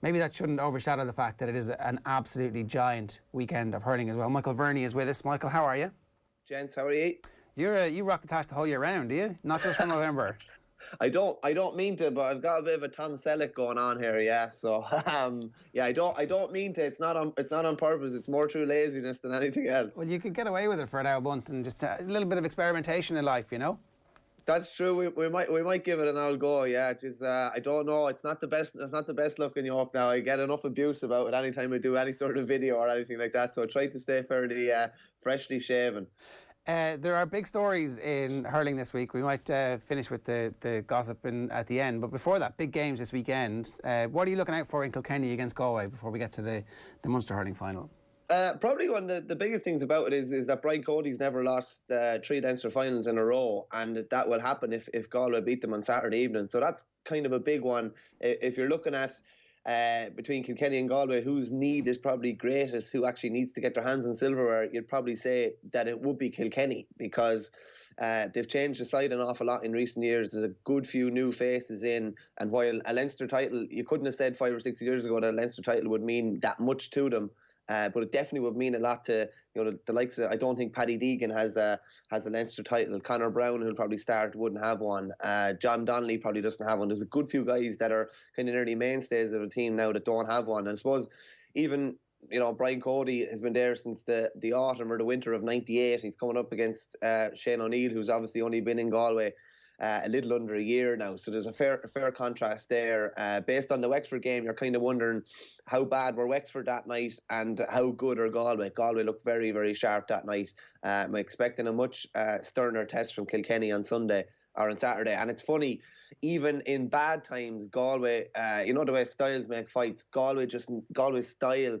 maybe that shouldn't overshadow the fact that it is an absolutely giant weekend of hurling as well. Michael Verney is with us. Michael, how are you? Gents, how are you? You rock the tash the whole year round, do you? Not just from November. I don't mean to, but I've got a bit of a Tom Selleck going on here, yeah. So yeah, I don't mean to. It's not on purpose. It's more through laziness than anything else. Well, you could get away with it for an hour a month and just a little bit of experimentation in life, you know. That's true. We might give it an old go. Yeah, just I don't know. It's not the best. It's not the best looking York now. I get enough abuse about it anytime I do any sort of video or anything like that. So I try to stay fairly freshly shaven. There are big stories in hurling this week. We might finish with the gossip at the end. But before that, big games this weekend. What are you looking out for in Kilkenny against Galway before we get to the Munster hurling final? Probably one of the biggest things about it is that Brian Cody's never lost 3 Leinster finals in a row, and that will happen if Galway beat them on Saturday evening. So that's kind of a big one. If you're looking at between Kilkenny and Galway, whose need is probably greatest, who actually needs to get their hands on silverware, you'd probably say that it would be Kilkenny, because they've changed the side an awful lot in recent years. There's a good few new faces in, and while a Leinster title, you couldn't have said 5 or 6 years ago that a Leinster title would mean that much to them. But it definitely would mean a lot to the likes of. I don't think Paddy Deegan has a Leinster title. Conor Brown, who'll probably start, wouldn't have one. John Donnelly probably doesn't have one. There's a good few guys that are kind of nearly mainstays of the team now that don't have one. And I suppose even Brian Cody has been there since the autumn or the winter of '98. He's coming up against Shane O'Neill, who's obviously only been in Galway a little under a year now. So there's a fair contrast there. Based on the Wexford game, you're kind of wondering how bad were Wexford that night and how good are Galway. Galway looked very, very sharp that night. I'm expecting a much sterner test from Kilkenny on Sunday or on Saturday. And it's funny, even in bad times, Galway, the way styles make fights, Galway's style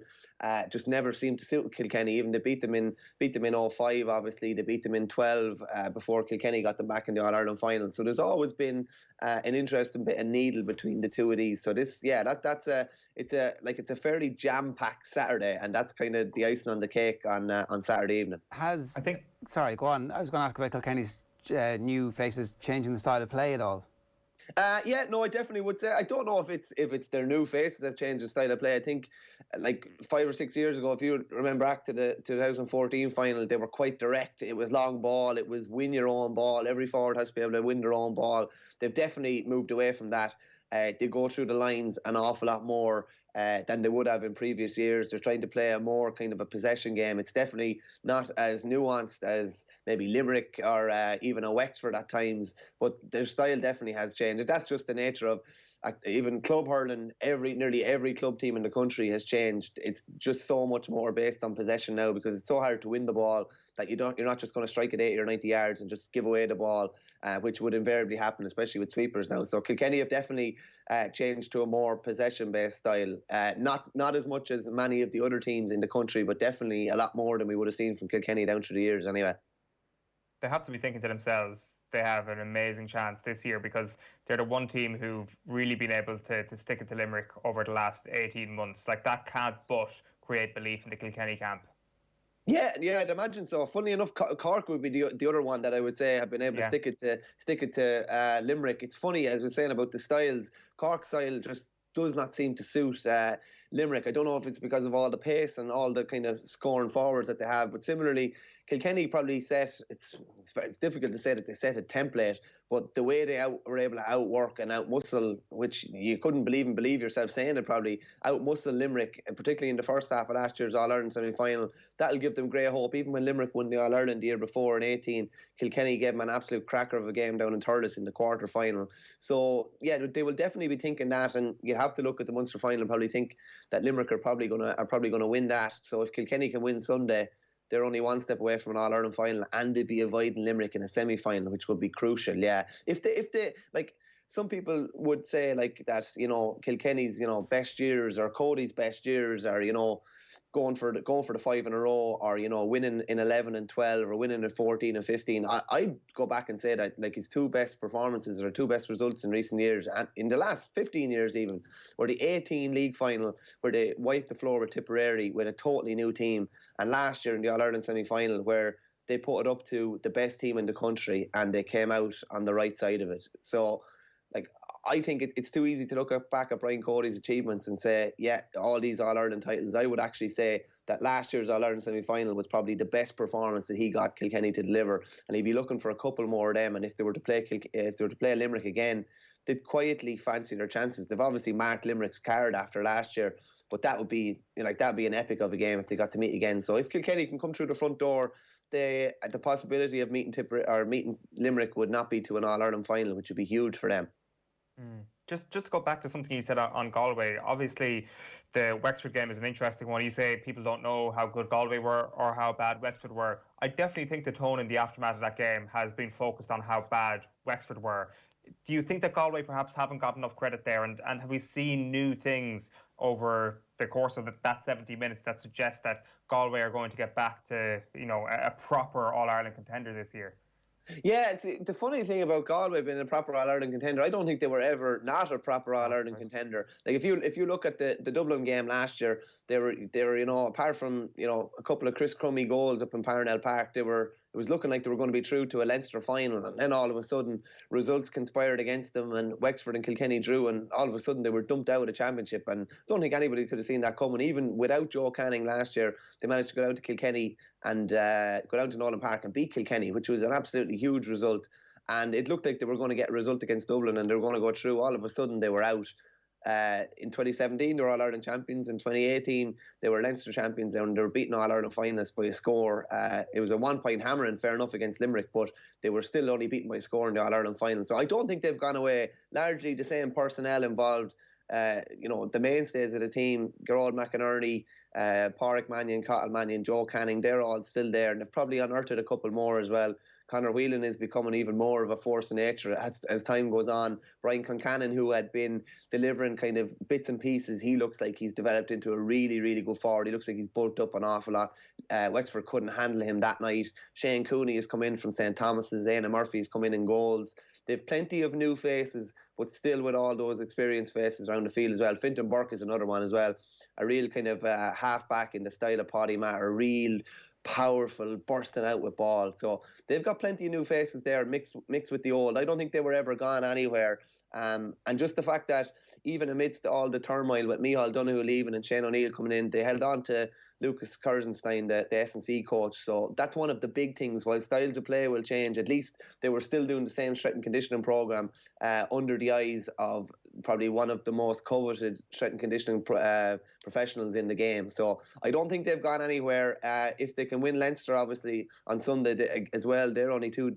just never seemed to suit Kilkenny. Even they beat them in 05, obviously. They beat them in 12 before Kilkenny got them back in the All-Ireland final. So there's always been an interesting bit of needle between the two of these. So this, yeah, it's a fairly jam-packed Saturday, and that's kind of the icing on the cake on Saturday evening. Sorry, go on. I was going to ask about Kilkenny's new faces changing the style of play at all. Yeah, no, I definitely would say. I don't know if it's their new faces that have changed the style of play. I think like 5 or 6 years ago, if you remember back to the 2014 final, they were quite direct. It was long ball. It was win your own ball. Every forward has to be able to win their own ball. They've definitely moved away from that. They go through the lines an awful lot more than they would have in previous years. They're trying to play a more kind of a possession game. It's definitely not as nuanced as maybe Limerick or even a Wexford at times, but their style definitely has changed. That's just the nature of even club hurling. Nearly every club team in the country has changed. It's just so much more based on possession now, because it's so hard to win the ball that you're not just going to strike it 80 or 90 yards and just give away the ball, which would invariably happen, especially with sweepers now. So Kilkenny have definitely changed to a more possession-based style. Not as much as many of the other teams in the country, but definitely a lot more than we would have seen from Kilkenny down through the years anyway. They have to be thinking to themselves, they have an amazing chance this year, because they're the one team who've really been able to stick it to Limerick over the last 18 months. Like, that can't but create belief in the Kilkenny camp. Yeah, I'd imagine so. Funnily enough, Cork would be the other one that I would say have been able to stick it to Limerick. It's funny, as we're saying about the styles, Cork's style just does not seem to suit Limerick. I don't know if it's because of all the pace and all the kind of scoring forwards that they have, but similarly, Kilkenny probably set, it's difficult to say that they set a template, but the way they were able to outwork and outmuscle, which you couldn't believe yourself saying it, probably outmuscle Limerick, and particularly in the first half of last year's All-Ireland semi-final, that'll give them great hope. Even when Limerick won the All-Ireland the year before in 18, Kilkenny gave them an absolute cracker of a game down in Thurles in the quarter-final. So, yeah, they will definitely be thinking that, and you have to look at the Munster final and probably think that Limerick are probably going to win that. So if Kilkenny can win Sunday, they're only one step away from an All-Ireland final, and they'd be avoiding Limerick in a semi-final, which would be crucial. Yeah, if they like, some people would say like that, Kilkenny's best years, or Cody's best years, or going for the 5 in a row, or winning in 11 and 12, or winning in 14 and 15. I'd go back and say that like his 2 best performances or 2 best results in recent years, and in the last 15 years even, were the 18 league final where they wiped the floor with Tipperary with a totally new team, and last year in the All-Ireland semi-final where they put it up to the best team in the country and they came out on the right side of it. So like, I think it's too easy to look back at Brian Cody's achievements and say, yeah, all these All-Ireland titles. I would actually say that last year's All-Ireland semi-final was probably the best performance that he got Kilkenny to deliver, and he'd be looking for a couple more of them. And if they were to play Limerick again, they'd quietly fancy their chances. They've obviously marked Limerick's card after last year, but that would be that'd be an epic of a game if they got to meet again. So if Kilkenny can come through the front door, the possibility of meeting Limerick would not be to an All-Ireland final, which would be huge for them. Just to go back to something you said on Galway, obviously the Wexford game is an interesting one. You say people don't know how good Galway were or how bad Wexford were. I definitely think the tone in the aftermath of that game has been focused on how bad Wexford were. Do you think that Galway perhaps haven't got enough credit there? And have we seen new things over the course of that 70 minutes that suggest that Galway are going to get back to a proper All-Ireland contender this year? Yeah, it's the funny thing about Galway being a proper All-Ireland contender. I don't think they were ever not a proper All-Ireland contender. Like if you look at the Dublin game last year, they were apart from a couple of Chris Crummy goals up in Parnell Park, it was looking like they were going to be through to a Leinster final, and then all of a sudden results conspired against them, and Wexford and Kilkenny drew, and all of a sudden they were dumped out of the championship. And I don't think anybody could have seen that coming. Even without Joe Canning last year, they managed to go down to Kilkenny and go down to Nolan Park and beat Kilkenny, which was an absolutely huge result. And it looked like they were going to get a result against Dublin and they were going to go through. All of a sudden they were out. In 2017 they were All-Ireland champions. In 2018 they were Leinster champions, and they were beating All-Ireland finalists by a score. It was a 1-point hammering, fair enough, against Limerick, but they were still only beaten by a score in the All-Ireland final. So I don't think they've gone away. Largely the same personnel involved. The mainstays of the team, Gerard McInerney, Pádraig Mannion, Cottle Mannion, Joe Canning, they're all still there, and they've probably unearthed a couple more as well. Conor Whelan is becoming even more of a force of nature as time goes on. Brian Concannon, who had been delivering kind of bits and pieces, he looks like he's developed into a really, really good forward. He looks like he's bulked up an awful lot. Wexford couldn't handle him that night. Shane Cooney has come in from St. Thomas's. Éanna Murphy has come in goals. They've plenty of new faces, but still with all those experienced faces around the field as well. Fintan Burke is another one as well. A real kind of half-back in the style of Paddy Matt, a real powerful, bursting out with ball. So they've got plenty of new faces there mixed with the old. I don't think they were ever gone anywhere. And just the fact that even amidst all the turmoil with Micheál Donoghue leaving and Shane O'Neill coming in, they held on to Lucas Kersenstein, the S&C coach. So that's one of the big things. While styles of play will change, at least they were still doing the same strength and conditioning programme under the eyes of probably one of the most coveted strength and conditioning professionals in the game. So I don't think they've gone anywhere. If they can win Leinster, obviously, on Sunday as well, they're only two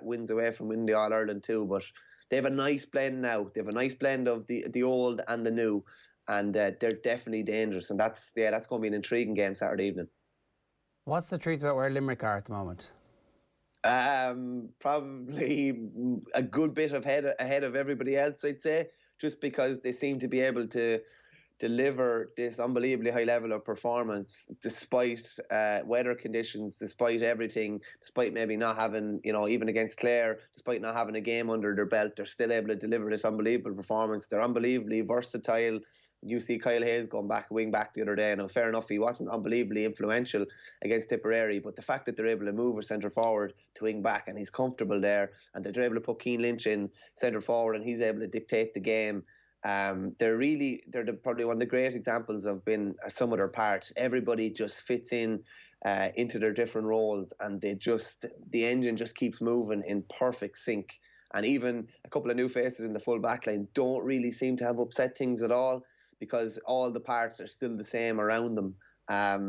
wins away from winning the All-Ireland too. But they have a nice blend now. They have a nice blend of the old and the new. And they're definitely dangerous, and that's going to be an intriguing game Saturday evening. What's the treat about where Limerick are at the moment? Probably a good bit ahead of everybody else, I'd say, just because they seem to be able to deliver this unbelievably high level of performance despite weather conditions, despite everything, despite maybe not having, even against Clare, despite not having a game under their belt, they're still able to deliver this unbelievable performance. They're unbelievably versatile. You see Kyle Hayes going back, wing back the other day, and fair enough, he wasn't unbelievably influential against Tipperary, but the fact that they're able to move a centre forward to wing back and he's comfortable there, and they're able to put Cian Lynch in centre forward and he's able to dictate the game. They're probably one of the great examples of being a sum of their parts. Everybody just fits in into their different roles, and the engine just keeps moving in perfect sync. And even a couple of new faces in the full back line don't really seem to have upset things at all, because all the parts are still the same around them. That's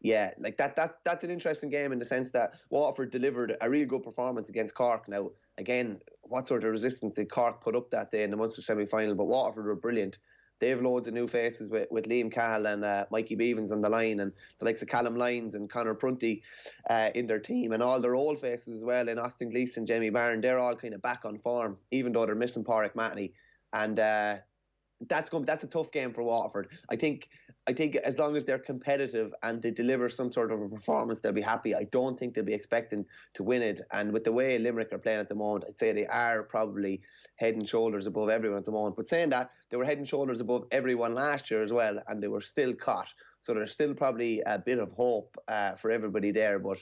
an interesting game in the sense that Waterford delivered a real good performance against Cork. Now, again, what sort of resistance did Cork put up that day in the Munster semi-final? But Waterford were brilliant. They have loads of new faces with Liam Cahill and Mikey Beavens on the line, and the likes of Callum Lyons and Conor Prunty in their team, and all their old faces as well, in Austin Gleeson, Jamie Byrne. They're all kind of back on form, even though they're missing Pádraig Matney. And that's a tough game for Waterford. I think as long as they're competitive and they deliver some sort of a performance, they'll be happy. I don't think they'll be expecting to win it. And with the way Limerick are playing at the moment, I'd say they are probably head and shoulders above everyone at the moment. But saying that, they were head and shoulders above everyone last year as well, and they were still caught. So there's still probably a bit of hope for everybody there. But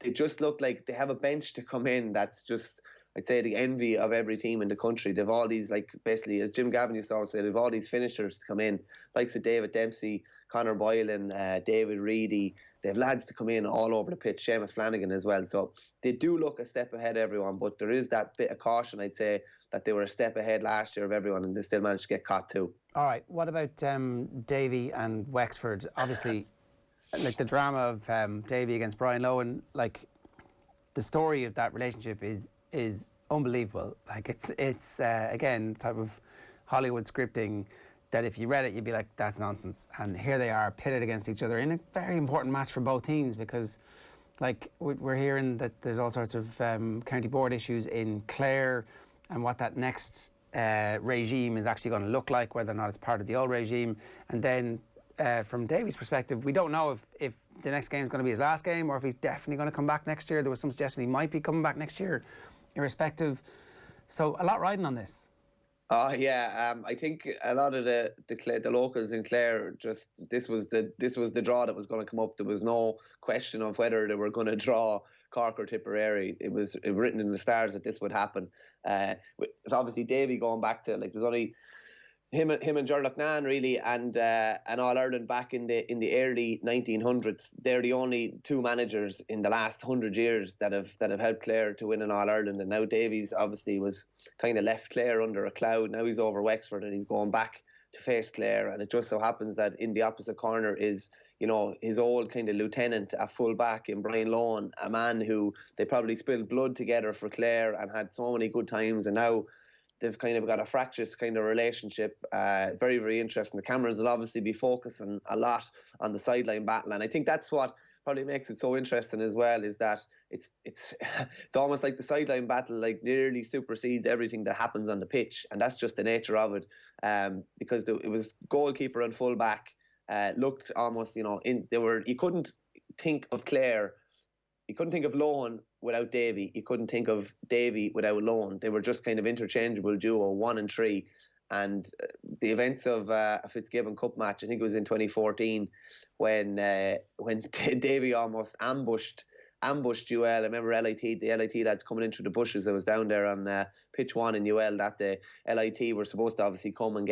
they just look like they have a bench to come in that's just, I'd say the envy of every team in the country. They've all these, like, basically, as Jim Gavin used to always say, they've all these finishers to come in, likes of David Dempsey, Conor Boylan, David Reedy. They have lads to come in all over the pitch, Seamus Flanagan as well. So they do look a step ahead of everyone, but there is that bit of caution, I'd say, that they were a step ahead last year of everyone, and they still managed to get caught too. All right, what about Davy and Wexford? Obviously, like the drama of Davy against Brian Loughnane, like the story of that relationship is unbelievable. Like it's again type of Hollywood scripting that if you read it you'd be like, that's nonsense. And here they are pitted against each other in a very important match for both teams, because like we're hearing that there's all sorts of county board issues in Clare, and what that next regime is actually going to look like, whether or not it's part of the old regime. And then from Davy's perspective, we don't know if the next game is going to be his last game, or if he's definitely going to come back next year. There was some suggestion he might be coming back next year, irrespective. So a lot riding on this. Oh yeah, I think a lot of the locals in Clare, just this was the draw that was going to come up. There was no question of whether they were going to draw Cork or Tipperary. It was written in the stars that this would happen. It's obviously Davy going back to, like, there's only him and Loughnane really, and All Ireland back in the early 1900s. They're the only two managers in the last 100 years that have helped Clare to win an All Ireland. And now Davies obviously was kind of left Clare under a cloud. Now he's over Wexford and he's going back to face Clare. And it just so happens that in the opposite corner is, you know, his old kind of lieutenant at full back in Brian Loughnane, a man who they probably spilled blood together for Clare and had so many good times, and now they've kind of got a fractious kind of relationship. Very, very interesting. The cameras will obviously be focusing a lot on the sideline battle, and I think that's what probably makes it so interesting as well, is that it's almost like the sideline battle like nearly supersedes everything that happens on the pitch, and that's just the nature of it. Because it was goalkeeper and full back. Looked almost, you know, you couldn't think of Clare, you couldn't think of Loughnane without Davy, you couldn't think of Davy without Loughnane. They were just kind of interchangeable duo, 1 and 3. And the events of a Fitzgibbon Cup match, I think it was in 2014, when Davy almost ambushed UL. I remember the LIT lads coming in through the bushes. I was down there on pitch 1 in UL that day. LIT were supposed to obviously come and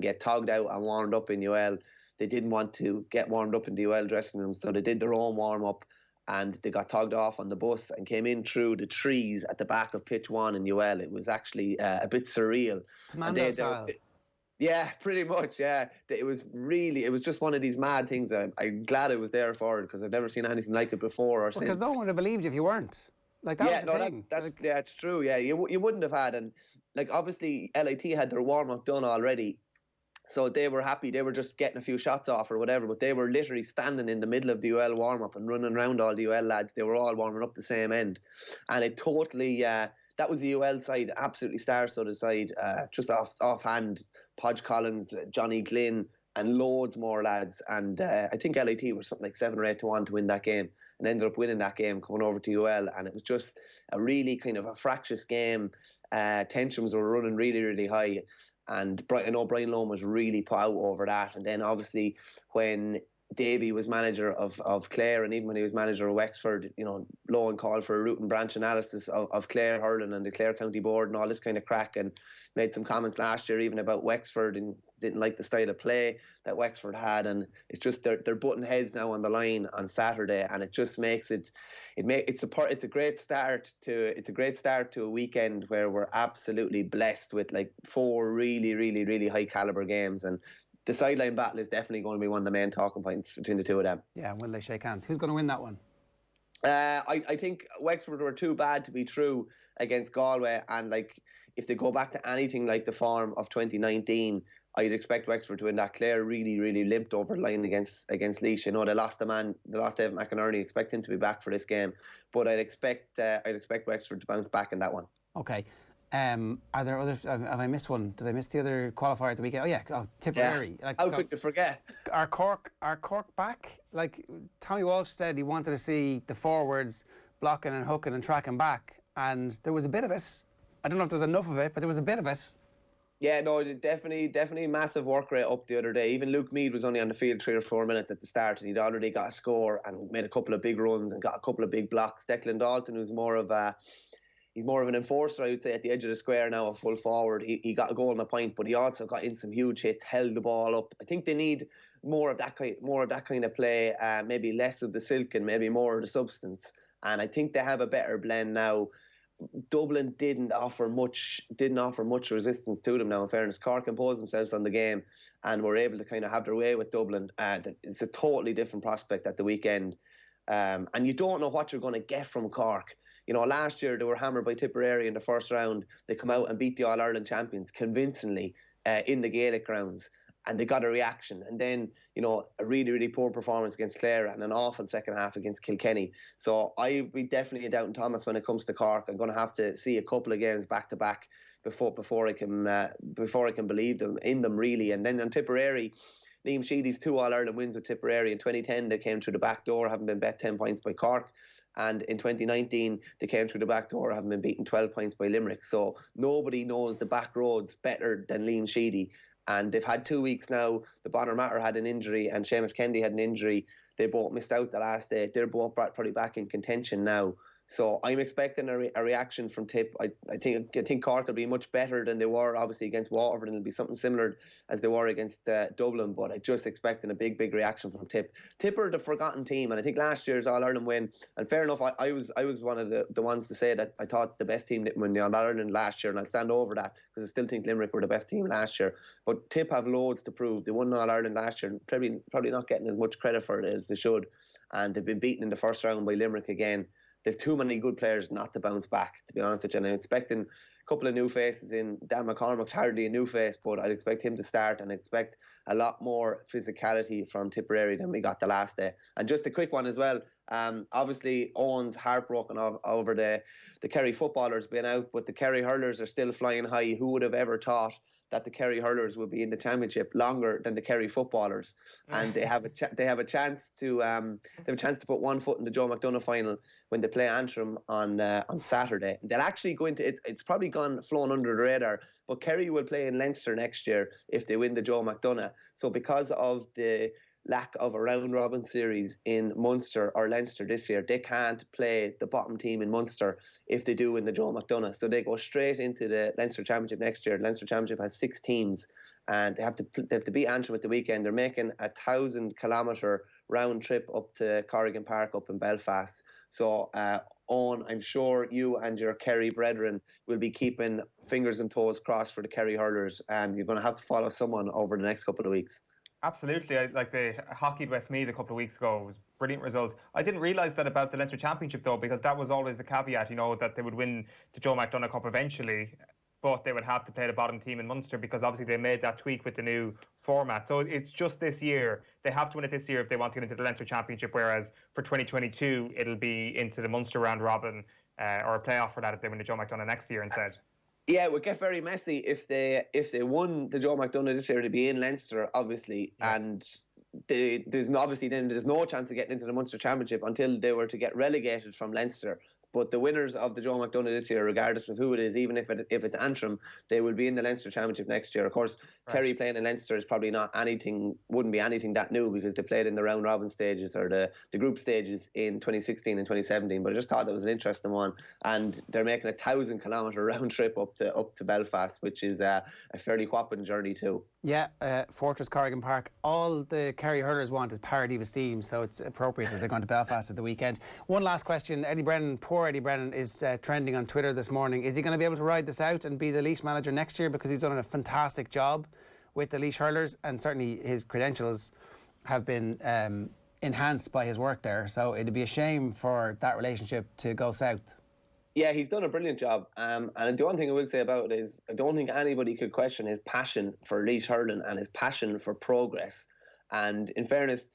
get togged out and warmed up in UL. They didn't want to get warmed up in the UL dressing room, so they did their own warm-up, and they got togged off on the bus and came in through the trees at the back of pitch 1 in UL. It was actually a bit surreal. Commando style. Yeah, pretty much, yeah. It was just one of these mad things. I'm glad I was there for it, because I've never seen anything like it before or since. Because no one would have believed you if you weren't. Like, that was the thing. Yeah, it's true, yeah. You wouldn't have had, and like obviously LIT had their warm-up done already, so they were happy. They were just getting a few shots off or whatever, but they were literally standing in the middle of the UL warm-up and running around all the UL lads. They were all warming up the same end. And it totally, that was the UL side, absolutely star-studded side, just offhand, Podge Collins, Johnny Glynn, and loads more lads. And I think LIT were something like 7 or 8 to 1 to win that game, and ended up winning that game, coming over to UL. And it was just a really kind of a fractious game. Tensions were running really, really high. And I know Brian Loughnane was really put out over that. And then obviously when Davy was manager of Clare, and even when he was manager of Wexford, you know, Loughnane called for a root and branch analysis of Clare hurling and the Clare County Board and all this kind of crack, and made some comments last year even about Wexford and didn't like the style of play that Wexford had. And it's just they're butting heads now on the line on Saturday, and it just makes it's a great start to a weekend where we're absolutely blessed with like 4 really, really, really high caliber games. And the sideline battle is definitely going to be one of the main talking points between the two of them. Yeah, will they shake hands? Who's going to win that one? I think Wexford were too bad to be true against Galway, and like if they go back to anything like the form of 2019, I'd expect Wexford to win that. Clare really, really limped over the line against Laois. You know, they lost Evan McInerney. Expect him to be back for this game, but I'd expect Wexford to bounce back in that one. Okay. Are there others? Have I missed one? Did I miss the other qualifier at the weekend? Oh yeah, Tipperary. Yeah. How could you forget? Are Cork back? Like Tommy Walsh said, he wanted to see the forwards blocking and hooking and tracking back, and there was a bit of it. I don't know if there was enough of it, but there was a bit of it. Yeah, no, definitely massive work rate up the other day. Even Luke Meade was only on the field 3 or 4 minutes at the start, and he'd already got a score and made a couple of big runs and got a couple of big blocks. Declan Dalton, who's more of a he's more of an enforcer, I would say, at the edge of the square now, a full forward. He got a goal and a point, but he also got in some huge hits, held the ball up. I think they need more of that kind of play, maybe less of the silk and maybe more of the substance. And I think they have a better blend now. Dublin didn't offer much resistance to them now, in fairness. Cork imposed themselves on the game and were able to kind of have their way with Dublin. And it's a totally different prospect at the weekend. And you don't know what you're going to get from Cork. You know, last year they were hammered by Tipperary in the first round. They come out and beat the All-Ireland champions convincingly in the Gaelic grounds. And they got a reaction. And then, you know, a really, really poor performance against Clare and an awful second half against Kilkenny. So I'd be definitely a doubting Thomas when it comes to Cork. I'm going to have to see a couple of games back to back before I can believe in them really. And then on Tipperary, Liam Sheedy's 2 All-Ireland wins with Tipperary. In 2010, they came through the back door, having been bet 10 points by Cork. And in 2019, they came through the back door, having been beaten 12 points by Limerick. So nobody knows the back roads better than Liam Sheedy. And they've had 2 weeks now. The Bonner Matter had an injury and Seamus Kennedy had an injury. They both missed out the last day. They're both probably back in contention now. So I'm expecting a reaction from Tip. I think Cork will be much better than they were, obviously, against Waterford, and it'll be something similar as they were against Dublin. But I'm just expecting a big reaction from Tip. Tip are the forgotten team, and I think last year's All-Ireland win, and fair enough, I was one of the ones to say that I thought the best team didn't win the All-Ireland last year, and I'll stand over that because I still think Limerick were the best team last year. But Tip have loads to prove. They won All-Ireland last year, and probably not getting as much credit for it as they should. And they've been beaten in the first round by Limerick again. They've too many good players not to bounce back, to be honest with you. And I'm expecting a couple of new faces in. Dan McCormack's hardly a new face, but I'd expect him to start, and expect a lot more physicality from Tipperary than we got the last day. And just a quick one as well. Obviously, Eoin's heartbroken over the Kerry footballers being out, but the Kerry hurlers are still flying high. Who would have ever thought that the Kerry hurlers would be in the championship longer than the Kerry footballers? And they have a chance to put one foot in the Joe McDonagh final when they play Antrim on Saturday. They'll actually go into it. It's probably flown under the radar, but Kerry will play in Leinster next year if they win the Joe McDonagh. So because of the lack of a round-robin series in Munster or Leinster this year, they can't play the bottom team in Munster if they do win the Joe McDonagh. So they go straight into the Leinster Championship next year. The Leinster Championship has 6 teams, and they have to beat Antrim at the weekend. They're making a 1,000-kilometre round trip up to Corrigan Park up in Belfast. So, Eoin, I'm sure you and your Kerry brethren will be keeping fingers and toes crossed for the Kerry hurlers, and you're going to have to follow someone over the next couple of weeks. Absolutely. Like they hockeyed Westmeath a couple of weeks ago. It was brilliant results. I didn't realise that about the Leinster Championship, though, because that was always the caveat, you know, that they would win the Joe McDonagh Cup eventually, but they would have to play the bottom team in Munster because obviously they made that tweak with the new format. So it's just this year. They have to win it this year if they want to get into the Leinster Championship, whereas for 2022, it'll be into the Munster round robin or a playoff for that if they win the Joe McDonagh next year instead. Yeah, it would get very messy if they won the Joe McDonagh this year to be in Leinster, obviously, yeah. And there's no chance of getting into the Munster Championship until they were to get relegated from Leinster. But the winners of the Joe McDonagh this year, regardless of who it is, even if it's Antrim, they will be in the Leinster Championship next year. Of course, right. Kerry playing in Leinster is probably wouldn't be anything that new because they played in the round robin stages or the group stages in 2016 and 2017. But I just thought that was an interesting one. And they're making a 1,000-kilometre round trip up to Belfast, which is a fairly whopping journey too. Yeah, Fortress Corrigan Park. All the Kerry hurlers want is parity of esteem, so it's appropriate that they're going to Belfast at the weekend. One last question. Poor Eddie Brennan is trending on Twitter this morning. Is he going to be able to ride this out and be the Laois manager next year? Because he's done a fantastic job with the Laois hurlers, and certainly his credentials have been enhanced by his work there. So it'd be a shame for that relationship to go south. Yeah, he's done a brilliant job. And the one thing I will say about it is I don't think anybody could question his passion for Laois hurling and his passion for progress. And in fairness,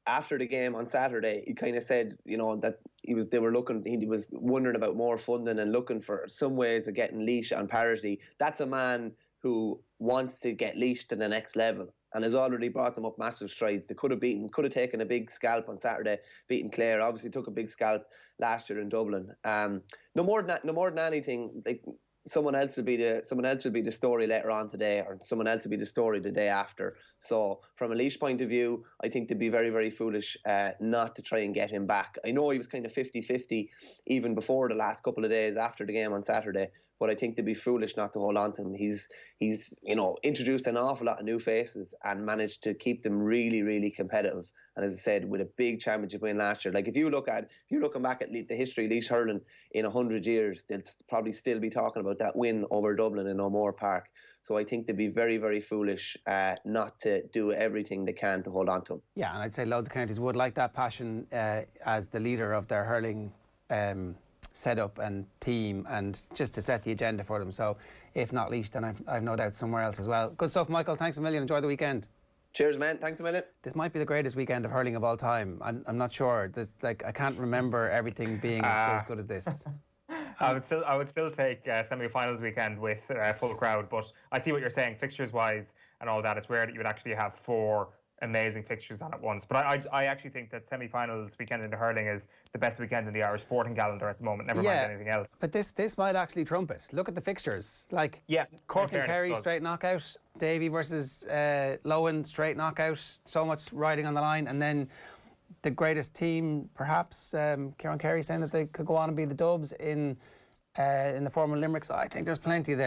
after the game on Saturday, he kind of said, you know, that he was wondering about more funding and looking for some ways of getting Laois on parity. That's a man who wants to get Laois to the next level and has already brought them up massive strides. They could have taken a big scalp on Saturday, beating Clare. Obviously took a big scalp last year in Dublin. No more than anything, like, someone else will be the story later on today, or someone else will be the story the day after. So from a Laois point of view, I think they'd be very, very foolish not to try and get him back. I know he was kind of 50-50 even before the last couple of days after the game on Saturday, but I think they'd be foolish not to hold on to him. He's introduced an awful lot of new faces and managed to keep them really, really competitive. And as I said, with a big championship win last year, like if you're looking back at the history of Laois hurling in 100 years, they'll probably still be talking about that win over Dublin in O'Moore Park. So I think they'd be very, very foolish not to do everything they can to hold on to him. Yeah, and I'd say loads of counties would like that passion as the leader of their hurling setup and team, and just to set the agenda for them. So if not Laois, then I've no doubt somewhere else as well. Good stuff, Michael. Thanks a million. Enjoy the weekend. Cheers, man. Thanks a million. This might be the greatest weekend of hurling of all time. I'm not sure. I can't remember everything being as good as this. I would still take semi-finals weekend with full crowd, but I see what you're saying, fixtures wise and all that. It's rare that you would actually have 4 amazing fixtures on at once. But I actually think that semi-finals weekend in the hurling is the best weekend in the Irish sporting calendar at the moment. Never mind anything else. But this might actually trump it. Look at the fixtures. Like Cork and Kerry straight knockout, Davy versus Loughnane straight knockout. So much riding on the line, and then the greatest team, perhaps. Kerry saying that they could go on and be the Dubs in the former Limerick. So I think there's plenty there.